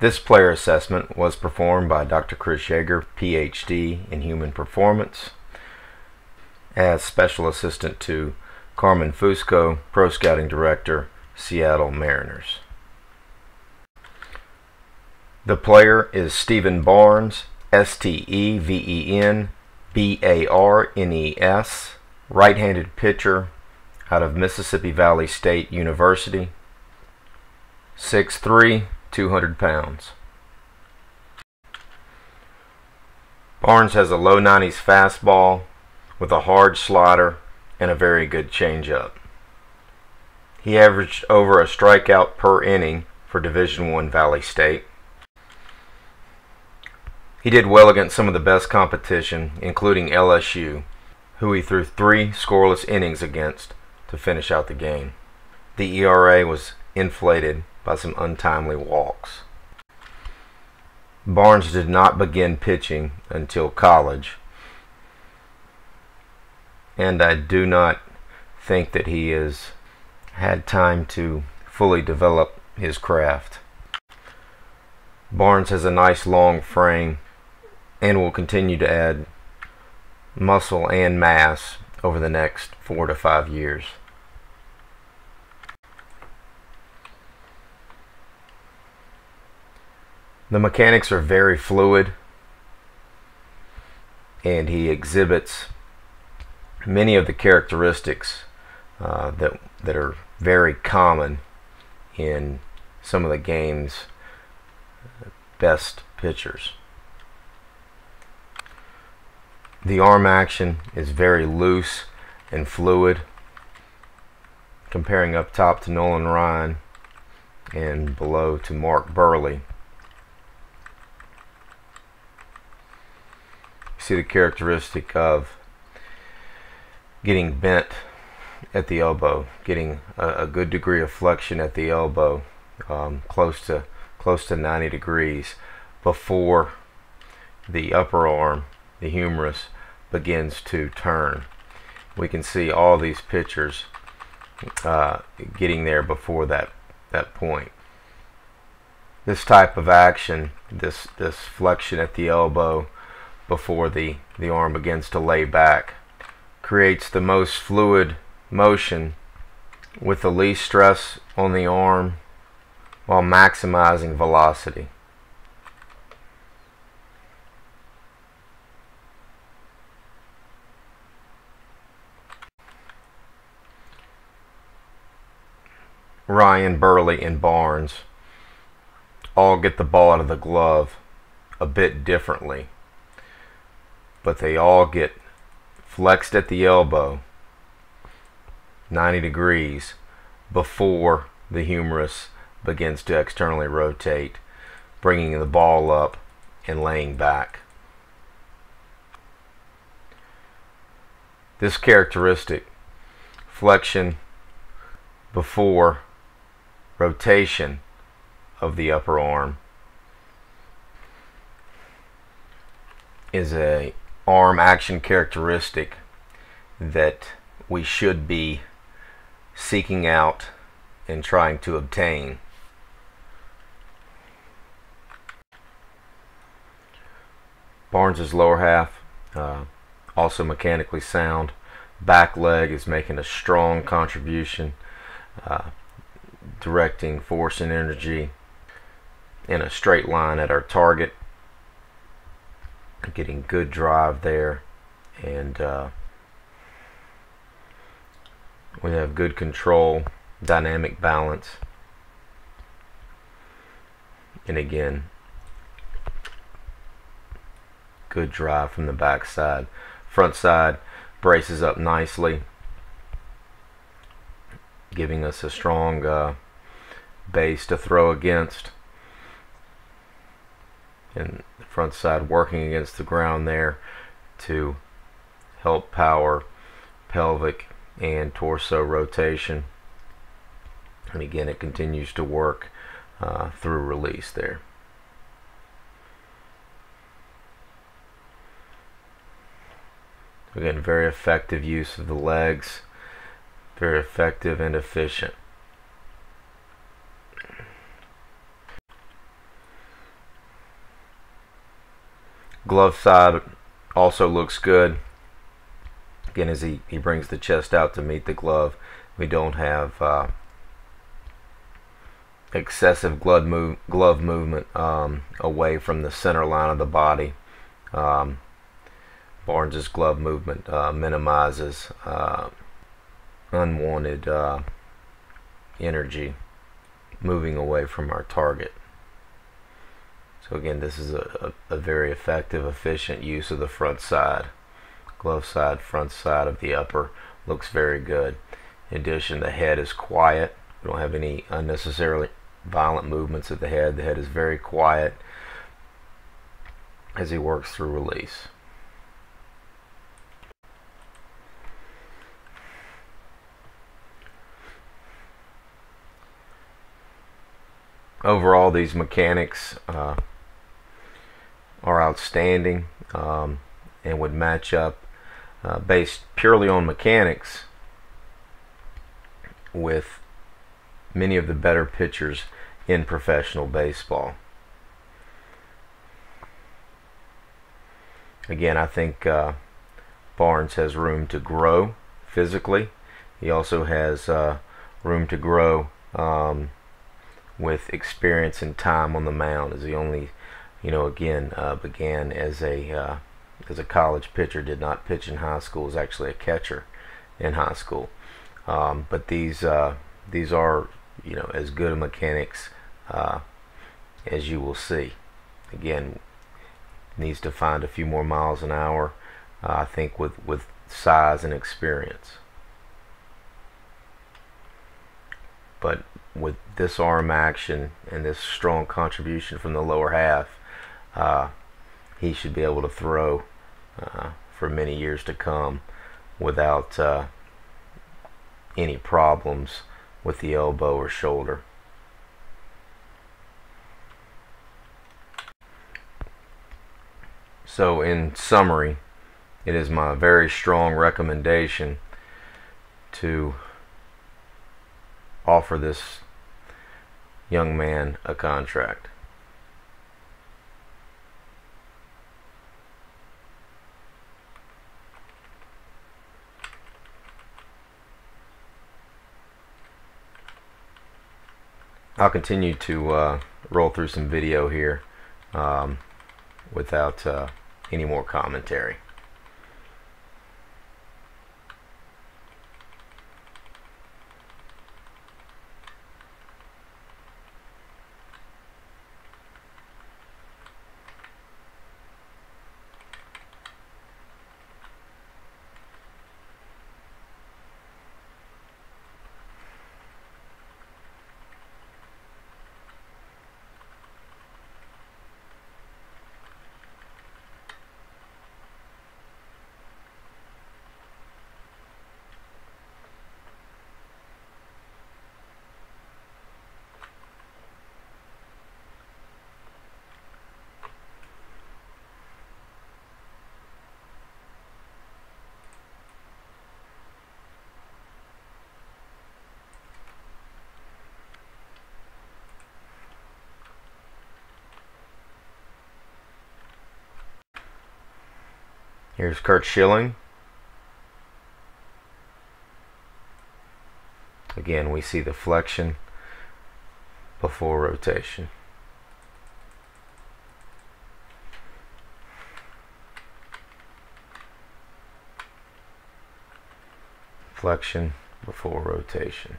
This player assessment was performed by Dr. Chris Yeager, PhD in Human Performance, as Special Assistant to Carmen Fusco, Pro Scouting Director, Seattle Mariners. The player is Stephen Barnes, Stevenbarnes, right-handed pitcher out of Mississippi Valley State University, 6'3", 200 pounds. Barnes has a low 90s fastball with a hard slider and a very good changeup. He averaged over a strikeout per inning for Division I Valley State. He did well against some of the best competition, including LSU, who he threw 3 scoreless innings against to finish out the game. The ERA was inflated by some untimely walks. Barnes did not begin pitching until college, and I do not think that he has had time to fully develop his craft. Barnes has a nice long frame and will continue to add muscle and mass over the next 4 to 5 years. The mechanics are very fluid, and he exhibits many of the characteristics that are very common in some of the game's best pitchers. The arm action is very loose and fluid, comparing up top to Nolan Ryan and below to Mark Burley. See the characteristic of getting bent at the elbow, getting a good degree of flexion at the elbow, close to 90 degrees before the upper arm, the humerus, begins to turn. We can see all these pitchers getting there before that point. This type of action, this flexion at the elbow before the arm begins to lay back, creates the most fluid motion with the least stress on the arm while maximizing velocity. Ryan, Burley, and Barnes all get the ball out of the glove a bit differently, but they all get flexed at the elbow 90 degrees before the humerus begins to externally rotate, bringing the ball up and laying back. This characteristic, flexion before rotation of the upper arm, is a arm action characteristic that we should be seeking out and trying to obtain. Barnes's lower half also mechanically sound. Back leg is making a strong contribution, directing force and energy in a straight line at our target, getting good drive there, and we have good control, dynamic balance, and again, good drive from the back side. Front side braces up nicely, giving us a strong base to throw against, and the front side working against the ground there to help power pelvic and torso rotation, and again it continues to work through release there. Again, very effective use of the legs, very effective and efficient. Glove side also looks good. Again, as he brings the chest out to meet the glove, we don't have excessive glove movement away from the center line of the body. Barnes' glove movement minimizes unwanted energy moving away from our target. So again, this is a very effective, efficient use of the front side. Glove side, front side of the upper looks very good. In addition, the head is quiet. We don't have any unnecessarily violent movements of the head. The head is very quiet as he works through release. Overall, these mechanics are outstanding and would match up based purely on mechanics with many of the better pitchers in professional baseball. Again, I think Barnes has room to grow physically. He also has room to grow with experience and time on the mound, as he only, again, began as a college pitcher, did not pitch in high school, was actually a catcher in high school. But these are, as good a mechanics as you will see. Again, needs to find a few more miles an hour, I think, with size and experience. But with this arm action and this strong contribution from the lower half, he should be able to throw for many years to come without any problems with the elbow or shoulder. So in summary, it is my very strong recommendation to offer this young man a contract. I'll continue to roll through some video here without any more commentary. Here's Curt Schilling. Again, we see the flexion before rotation. Flexion before rotation.